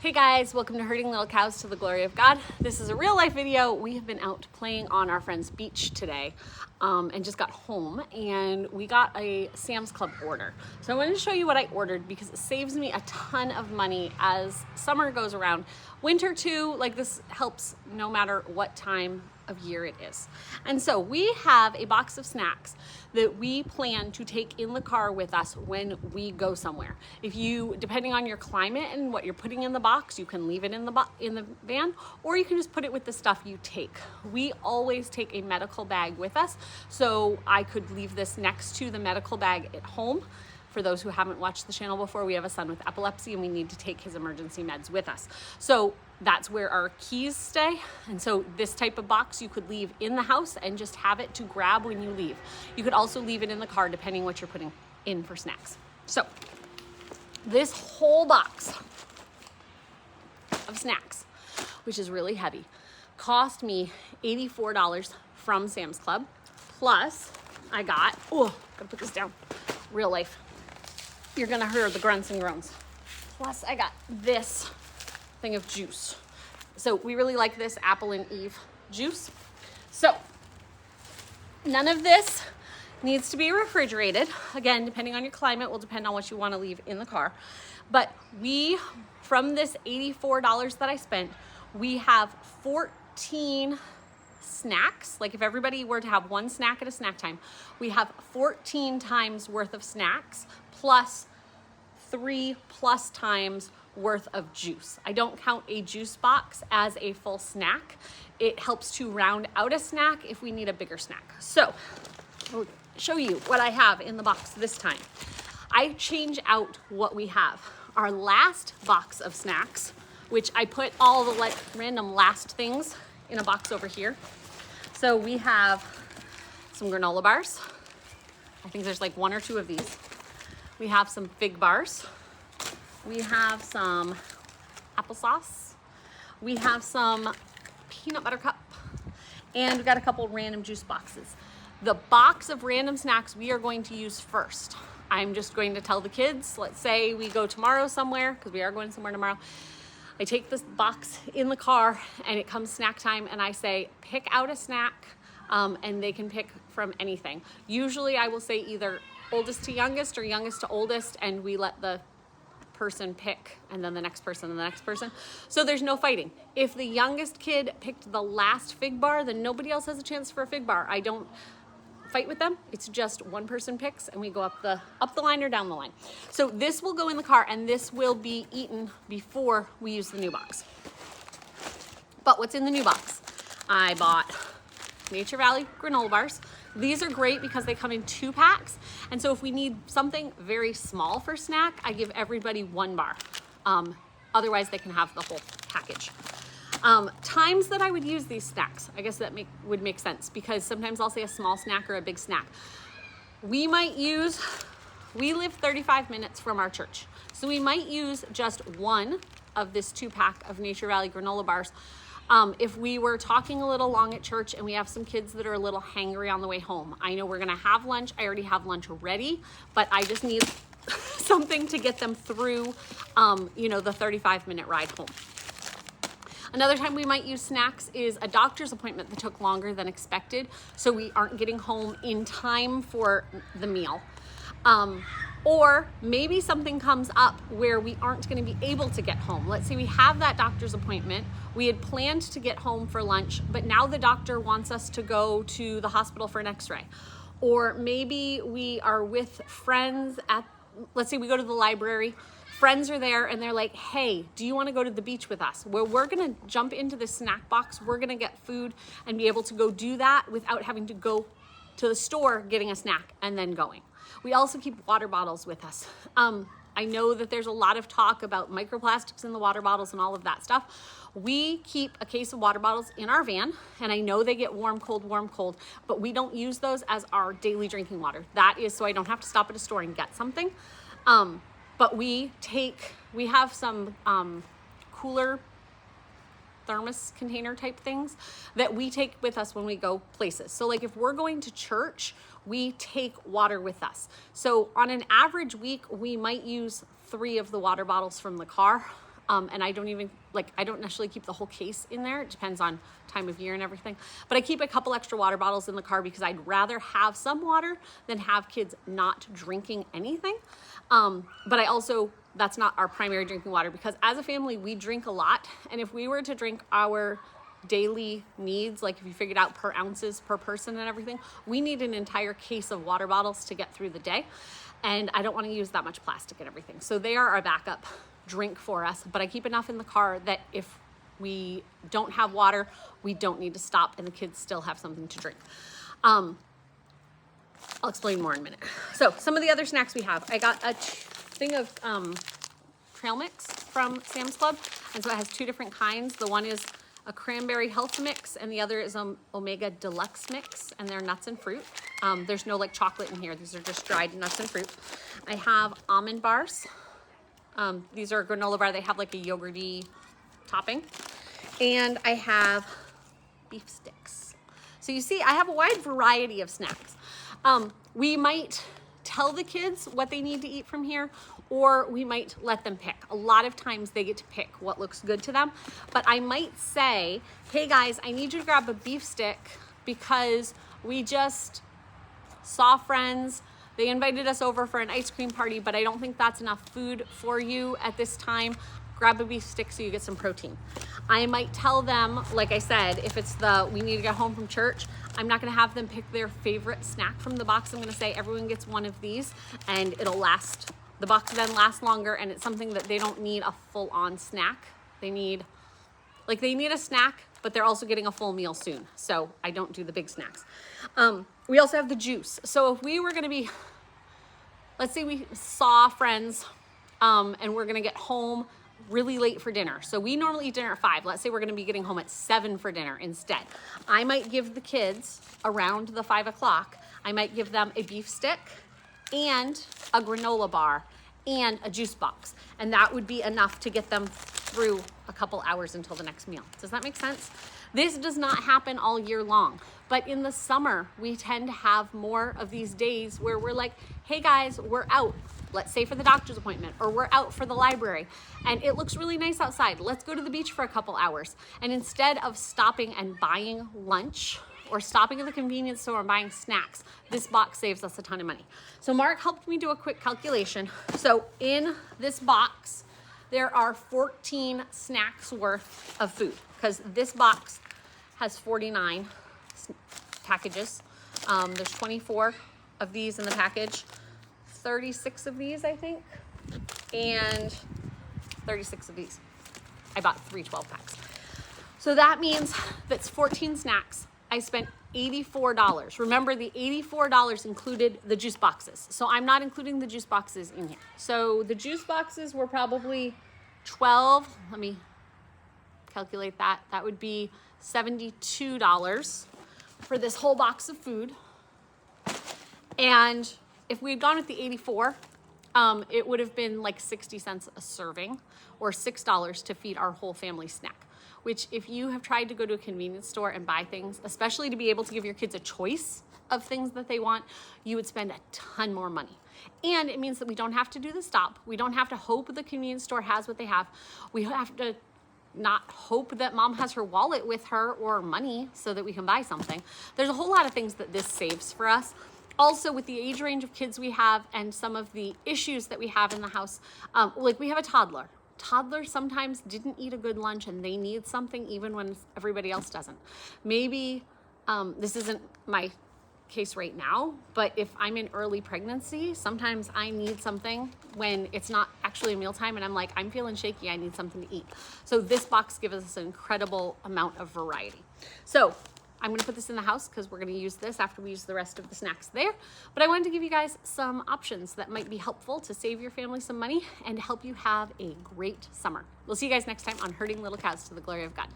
Hey guys, welcome to Herding Little Cows to the Glory of God. This is a real life video. We have been out playing on our friend's beach today and just got home, and we got a Sam's Club order. So I wanted to show you what I ordered because it saves me a ton of money as summer goes around. Winter too, like this helps no matter what time of year it is. And so we have a box of snacks that we plan to take in the car with us when we go somewhere. If you, depending on your climate and what you're putting in the box, you can leave it in the van, or you can just put it with the stuff you take. We always take a medical bag with us, so I could leave this next to the medical bag at home. For those who haven't watched the channel before, we have a son with epilepsy and we need to take his emergency meds with us. So that's where our keys stay. And so this type of box you could leave in the house and just have it to grab when you leave. You could also leave it in the car depending what you're putting in for snacks. So this whole box of snacks, which is really heavy, cost me $84 from Sam's Club. Plus I got, gotta put this down, real life. You're gonna hear the grunts and groans. Plus I got this thing of juice. So we really like this Apple and Eve juice. So none of this needs to be refrigerated. Again, depending on your climate, will depend on what you wanna leave in the car. But from this $84 that I spent, we have 14 snacks. Like if everybody were to have one snack at a snack time, we have 14 times worth of snacks plus 3+ times worth of juice. I don't count a juice box as a full snack. It helps to round out a snack if we need a bigger snack. So I'll show you what I have in the box this time. I change out what we have. Our last box of snacks, which I put all the random last things in a box over here. So we have some granola bars. I think there's like 1 or 2 of these. We have some fig bars. We have some applesauce. We have some peanut butter cup. And we've got a couple random juice boxes. The box of random snacks we are going to use first. I'm just going to tell the kids, let's say we go tomorrow somewhere, because we are going somewhere tomorrow. I take this box in the car and it comes snack time and I say, pick out a snack and they can pick from anything. Usually I will say either oldest to youngest or youngest to oldest, and we let the person pick and then the next person and the next person. So there's no fighting. If the youngest kid picked the last fig bar, then nobody else has a chance for a fig bar. I don't fight with them. It's just one person picks and we go up the line or down the line. So this will go in the car and this will be eaten before we use the new box. But what's in the new box? I bought Nature Valley granola bars. These are great because they come in 2 packs. And so if we need something very small for snack, I give everybody 1 bar. Otherwise they can have the whole package. Times that I would use these snacks, I guess that would make sense, because sometimes I'll say a small snack or a big snack. We live 35 minutes from our church. So we might use just 1 of this 2-pack of Nature Valley granola bars. If we were talking a little long at church and we have some kids that are a little hangry on the way home, I know we're gonna have lunch. I already have lunch ready, but I just need something to get them through, the 35-minute ride home. Another time we might use snacks is a doctor's appointment that took longer than expected, so we aren't getting home in time for the meal. Or maybe something comes up where we aren't going to be able to get home. Let's say we have that doctor's appointment. We had planned to get home for lunch, but now the doctor wants us to go to the hospital for an x-ray. Or maybe we are with friends let's say we go to the library. Friends are there and they're like, hey, do you want to go to the beach with us? Well, we're going to jump into the snack box. We're going to get food and be able to go do that without having to go to the store, getting a snack and then going. We also keep water bottles with us. I know that there's a lot of talk about microplastics in the water bottles and all of that stuff. We keep a case of water bottles in our van, and I know they get warm, cold, but we don't use those as our daily drinking water. That is so I don't have to stop at a store and get something. But we have some cooler thermos container type things that we take with us when we go places. So like if we're going to church, we take water with us. So on an average week, we might use 3 of the water bottles from the car. And I don't even, I don't necessarily keep the whole case in there. It depends on time of year and everything. But I keep a couple extra water bottles in the car because I'd rather have some water than have kids not drinking anything. But I also, that's not our primary drinking water, because as a family, we drink a lot. And if we were to drink our daily needs, like if you figured out per ounces per person and everything, we need an entire case of water bottles to get through the day. And I don't want to use that much plastic and everything. So they are our backup drink for us, but I keep enough in the car that if we don't have water, we don't need to stop and the kids still have something to drink. I'll explain more in a minute. So some of the other snacks we have, I got a thing of trail mix from Sam's Club. And so it has two different kinds. The one is a cranberry health mix and the other is omega deluxe mix, and they're nuts and fruit. There's no chocolate in here. These are just dried nuts and fruit. I have almond bars. These are a granola bar. They have a yogurty topping. And I have beef sticks. So you see, I have a wide variety of snacks. We might tell the kids what they need to eat from here, or we might let them pick. A lot of times they get to pick what looks good to them. But I might say, hey guys, I need you to grab a beef stick because we just saw friends. They invited us over for an ice cream party, but I don't think that's enough food for you at this time. Grab a beef stick so you get some protein. I might tell them, like I said, if it's we need to get home from church, I'm not gonna have them pick their favorite snack from the box. I'm gonna say everyone gets one of these and it'll last. The box then lasts longer, and it's something that they don't need a full-on snack. They need a snack, but they're also getting a full meal soon. So I don't do the big snacks. We also have the juice. So if we were gonna be, let's say we saw friends and we're gonna get home really late for dinner. So we normally eat dinner at 5. Let's say we're gonna be getting home at 7 for dinner instead. I might give the kids around the 5 o'clock, I might give them a beef stick and a granola bar and a juice box. And that would be enough to get them through a couple hours until the next meal. Does that make sense? This does not happen all year long, but in the summer, we tend to have more of these days where we're like, hey guys, we're out. Let's say for the doctor's appointment, or we're out for the library and it looks really nice outside. Let's go to the beach for a couple hours. And instead of stopping and buying lunch or stopping at the convenience store and buying snacks, this box saves us a ton of money. So Mark helped me do a quick calculation. So in this box, there are 14 snacks worth of food, because this box has 49 packages. There's 24 of these in the package, 36 of these, I think, and 36 of these. I bought 3 12-packs. So that means that's 14 snacks. I spent $84. Remember, the $84 included the juice boxes. So I'm not including the juice boxes in here. So the juice boxes were probably 12. Let me calculate that. That would be $72 for this whole box of food. And if we had gone with the 84, it would have been 60 cents a serving, or $6 to feed our whole family snack. Which, if you have tried to go to a convenience store and buy things, especially to be able to give your kids a choice of things that they want, you would spend a ton more money. And it means that we don't have to do the stop. We don't have to hope the convenience store has what they have. We have to not hope that mom has her wallet with her or money so that we can buy something. There's a whole lot of things that this saves for us. Also, with the age range of kids we have and some of the issues that we have in the house, we have a toddler. Toddlers sometimes didn't eat a good lunch and they need something even when everybody else doesn't. Maybe this isn't my case right now, but if I'm in early pregnancy, sometimes I need something when it's not actually a mealtime and I'm like, I'm feeling shaky, I need something to eat. So this box gives us an incredible amount of variety. So I'm gonna put this in the house because we're gonna use this after we use the rest of the snacks there. But I wanted to give you guys some options that might be helpful to save your family some money and help you have a great summer. We'll see you guys next time on Herding Little Cows to the Glory of God.